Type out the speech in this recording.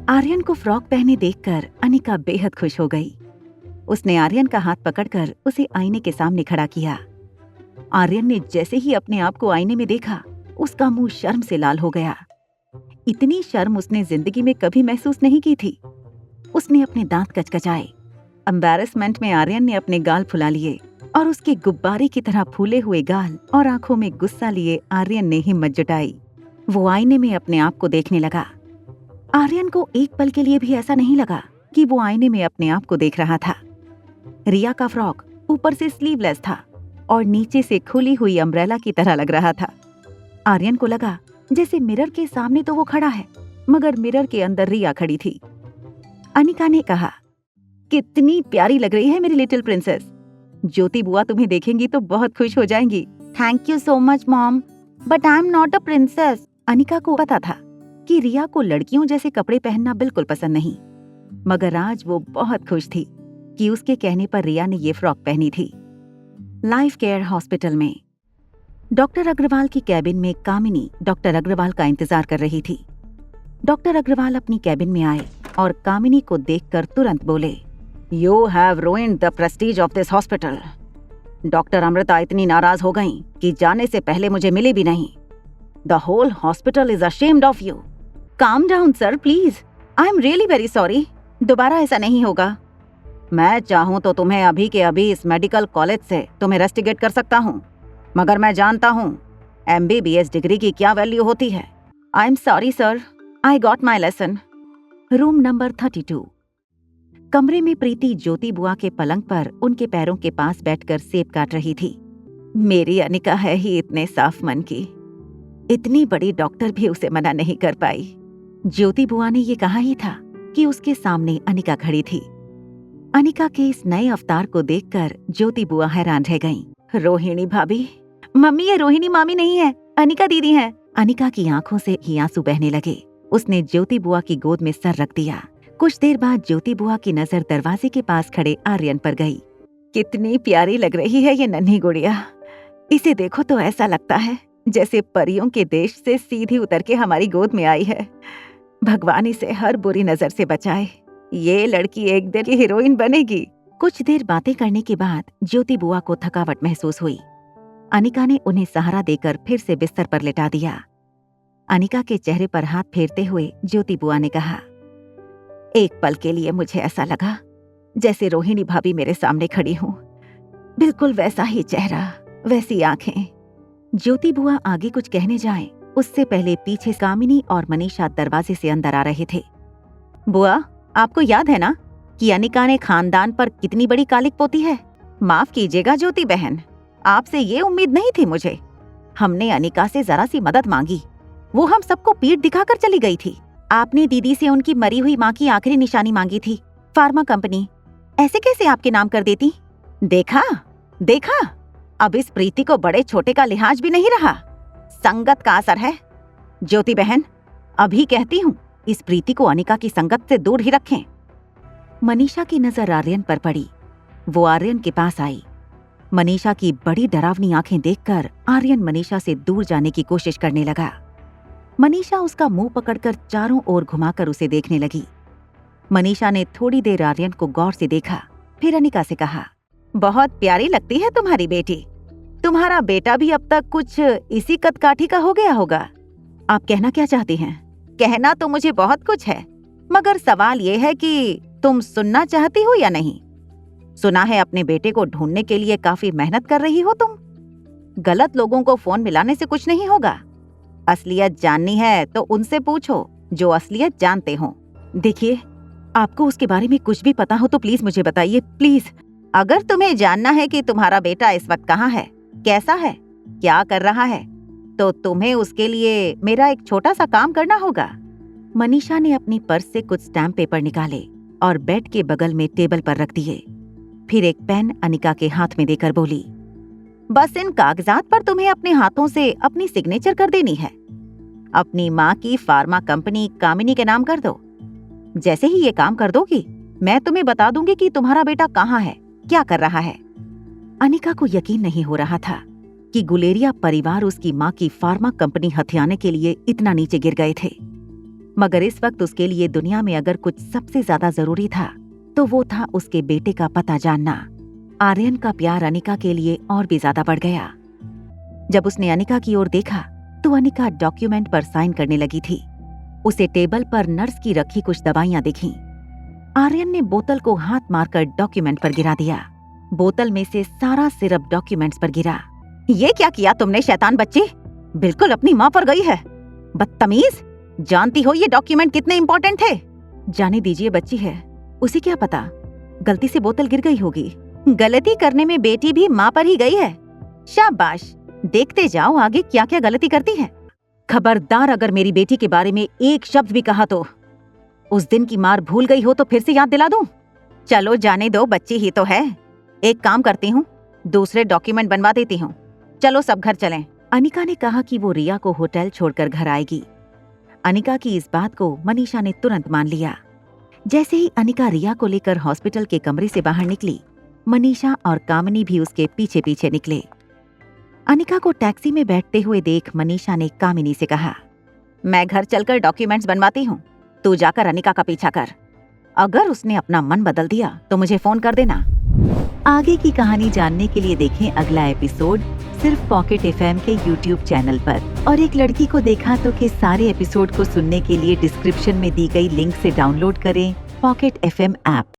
आर्यन को फ्रॉक पहने देखकर अनिका बेहद खुश हो गई। उसने आर्यन का हाथ पकड़कर उसे आईने के सामने खड़ा किया। आर्यन ने जैसे ही अपने आप को आईने में देखा, उसका मुंह शर्म से लाल हो गया। इतनी शर्म उसने जिंदगी में कभी महसूस नहीं की थी। उसने अपने दांत कचकचाए। एम्बैरेसमेंट में आर्यन ने अपने गाल फुला लिए और उसके गुब्बारे की तरह फूले हुए गाल और आंखों में गुस्सा लिए आर्यन ने हिम्मत जुटाई। वो आईने में अपने आप को देखने लगा। आर्यन को एक पल के लिए भी ऐसा नहीं लगा कि वो आईने में अपने आप को देख रहा था। रिया का फ्रॉक ऊपर से स्लीवलेस था और नीचे से खुली हुई अम्ब्रेला की तरह लग रहा था। आर्यन को लगा जैसे मिरर के सामने तो वो खड़ा है, मगर मिरर के अंदर रिया खड़ी थी। अनिका ने कहा, कितनी प्यारी लग रही है मेरी लिटिल प्रिंसेस। ज्योति बुआ तुम्हें देखेंगी तो बहुत खुश हो जाएंगी। Thank you so much mom, but I am not a princess. Anika को पता था कि रिया को लड़कियों जैसे कपड़े पहनना बिल्कुल पसंद नहीं, मगर आज वो बहुत खुश थी कि उसके कहने पर रिया ने ये फ्रॉक पहनी थी। लाइफ केयर हॉस्पिटल में डॉक्टर अग्रवाल की कैबिन में कामिनी डॉक्टर अग्रवाल का इंतजार कर रही थी। डॉक्टर अग्रवाल अपनी कैबिन में आए और कामिनी को देखकर तुरंत बोले, you have ruined the Prestige of this hospital. Doctor Amrita इतनी नाराज हो गईं कि जाने से पहले मुझे मिली भी नहीं। The whole hospital is ashamed of you. Calm down sir please, I am really very sorry. दोबारा ऐसा नहीं होगा। मैं चाहूं तो तुम्हें अभी के अभी इस मेडिकल कॉलेज से तुम्हें रस्टिकेट कर सकता हूं, मगर मैं जानता हूं MBBS डिग्री की क्या वैल्यू होती है। I am sorry sir, I got my lesson. Room number 32। कमरे में प्रीति ज्योति बुआ के पलंग पर उनके पैरों के पास बैठकर सेब काट रही थी। मेरी अनिका है ही इतने साफ मन की, इतनी बड़ी डॉक्टर भी उसे मना नहीं कर पाई। ज्योति बुआ ने ये कहा ही था कि उसके सामने अनिका खड़ी थी। अनिका के इस नए अवतार को देखकर ज्योति बुआ हैरान रह गईं। रोहिणी भाभी, मम्मी ये रोहिणी मामी नहीं है, अनिका दीदी है। अनिका की आंखों से ही आंसू बहने लगे। उसने ज्योति बुआ की गोद में सर रख दिया। कुछ देर बाद ज्योति बुआ की नजर दरवाजे के पास खड़े आर्यन पर गई। कितनी प्यारी लग रही है ये नन्ही गुड़िया। इसे देखो तो ऐसा लगता है जैसे परियों के देश से सीधी उतर के हमारी गोद में आई है। भगवान इसे हर बुरी नजर से बचाए। ये लड़की एक दिन की हीरोइन बनेगी। कुछ देर बातें करने के बाद ज्योति बुआ को थकावट महसूस हुई। अनिका ने उन्हें सहारा देकर फिर से बिस्तर पर लिटा दिया। अनिका के चेहरे पर हाथ फेरते हुए ज्योति बुआ ने कहा, एक पल के लिए मुझे ऐसा लगा जैसे रोहिणी भाभी मेरे सामने खड़ी हूँ। बिल्कुल वैसा ही चेहरा, वैसी आंखें। ज्योति बुआ आगे कुछ कहने जाए उससे पहले पीछे कामिनी और मनीषा दरवाजे से अंदर आ रहे थे। बुआ, आपको याद है ना कि अनिका ने खानदान पर कितनी बड़ी कालिक पोती है। माफ कीजिएगा ज्योति बहन, आपसे ये उम्मीद नहीं थी मुझे। हमने अनिका से जरा सी मदद मांगी, वो हम सबको पीठ दिखाकर चली गई थी। आपने दीदी से उनकी मरी हुई माँ की आखिरी निशानी मांगी थी, फार्मा कंपनी। ऐसे कैसे आपके नाम कर देती? देखा देखा, अब इस प्रीति को बड़े छोटे का लिहाज भी नहीं रहा। संगत का असर है। ज्योति बहन, अभी कहती हूँ इस प्रीति को अनिका की संगत से दूर ही रखें। मनीषा की नजर आर्यन पर पड़ी। वो आर्यन के पास आई। मनीषा की बड़ी डरावनी आंखें देखकर आर्यन मनीषा से दूर जाने की कोशिश करने लगा। मनीषा उसका मुंह पकड़कर चारों ओर घुमाकर उसे देखने लगी। मनीषा ने थोड़ी देर आर्यन को गौर से देखा, फिर अनिका से कहा, बहुत प्यारी लगती है तुम्हारी बेटी। तुम्हारा बेटा भी अब तक कुछ इसी कदकाठी का हो गया होगा। आप कहना क्या चाहती हैं? कहना तो मुझे बहुत कुछ है, मगर सवाल ये है कि तुम सुनना चाहती हो या नहीं। सुना है अपने बेटे को ढूंढने के लिए काफी मेहनत कर रही हो तुम। गलत लोगों को फोन मिलाने से कुछ नहीं होगा। असलियत जाननी है तो उनसे पूछो जो असलियत जानते हो। देखिए, आपको उसके बारे में कुछ भी पता हो तो प्लीज मुझे बताइए, प्लीज। अगर तुम्हें जानना है कि तुम्हारा बेटा इस वक्त कहाँ है, कैसा है, क्या कर रहा है, तो तुम्हें उसके लिए मेरा एक छोटा सा काम करना होगा। मनीषा ने अपनी पर्स से कुछ स्टैम्प पेपर निकाले और बेड के बगल में टेबल पर रख दिए। फिर एक पेन अनिका के हाथ में देकर बोली, बस इन कागजात पर तुम्हें अपने हाथों से अपनी सिग्नेचर कर देनी है। अपनी माँ की फार्मा कंपनी कामिनी के नाम कर दो। जैसे ही ये काम कर दोगी, मैं तुम्हें बता दूंगी कि तुम्हारा बेटा कहाँ है, क्या कर रहा है। अनिका को यकीन नहीं हो रहा था कि गुलेरिया परिवार उसकी माँ की फार्मा कंपनी हथियाने के लिए इतना नीचे गिर गए थे। मगर इस वक्त उसके लिए दुनिया में अगर कुछ सबसे ज्यादा जरूरी था तो वो था उसके बेटे का पता जानना। आर्यन का प्यार अनिका के लिए और भी ज्यादा बढ़ गया। जब उसने अनिका की ओर देखा तो अनिका डॉक्यूमेंट पर साइन करने लगी थी। उसे टेबल पर नर्स की रखी कुछ दवाइयां दिखीं। आर्यन ने बोतल को हाथ मारकर डॉक्यूमेंट पर गिरा दिया। बोतल में से सारा सिरप डॉक्यूमेंट्स पर गिरा। ये क्या किया तुमने शैतान बच्चे? बिल्कुल अपनी माँ पर गई है, बदतमीज। जानती हो ये डॉक्यूमेंट कितने इंपॉर्टेंट थे? जाने दीजिए, बच्ची है, उसे क्या पता, गलती से बोतल गिर गई होगी। गलती करने में बेटी भी माँ पर ही गई है। शाबाश, देखते जाओ आगे क्या क्या गलती करती है। खबरदार अगर मेरी बेटी के बारे में एक शब्द भी कहा तो उस दिन की मार भूल गई हो तो फिर से याद दिला दूं। चलो जाने दो, बच्ची ही तो है। एक काम करती हूँ, दूसरे डॉक्यूमेंट बनवा देती हूँ। चलो सब घर चलें। अनिका ने कहा कि वो रिया को होटल छोड़कर घर आएगी। अनिका की इस बात को मनीषा ने तुरंत मान लिया। जैसे ही अनिका रिया को लेकर हॉस्पिटल के कमरे से बाहर निकली, मनीषा और कामिनी भी उसके पीछे पीछे निकले। अनिका को टैक्सी में बैठते हुए देख मनीषा ने कामिनी से कहा, मैं घर चलकर डॉक्यूमेंट्स बनवाती हूँ, तू जाकर अनिका का पीछा कर। अगर उसने अपना मन बदल दिया तो मुझे फोन कर देना। आगे की कहानी जानने के लिए देखें अगला एपिसोड सिर्फ पॉकेट एफएम के यूट्यूब चैनल पर। और एक लड़की को देखा तो के सारे एपिसोड को सुनने के लिए डिस्क्रिप्शन में दी गई लिंक से डाउनलोड करें पॉकेट एफएम ऐप।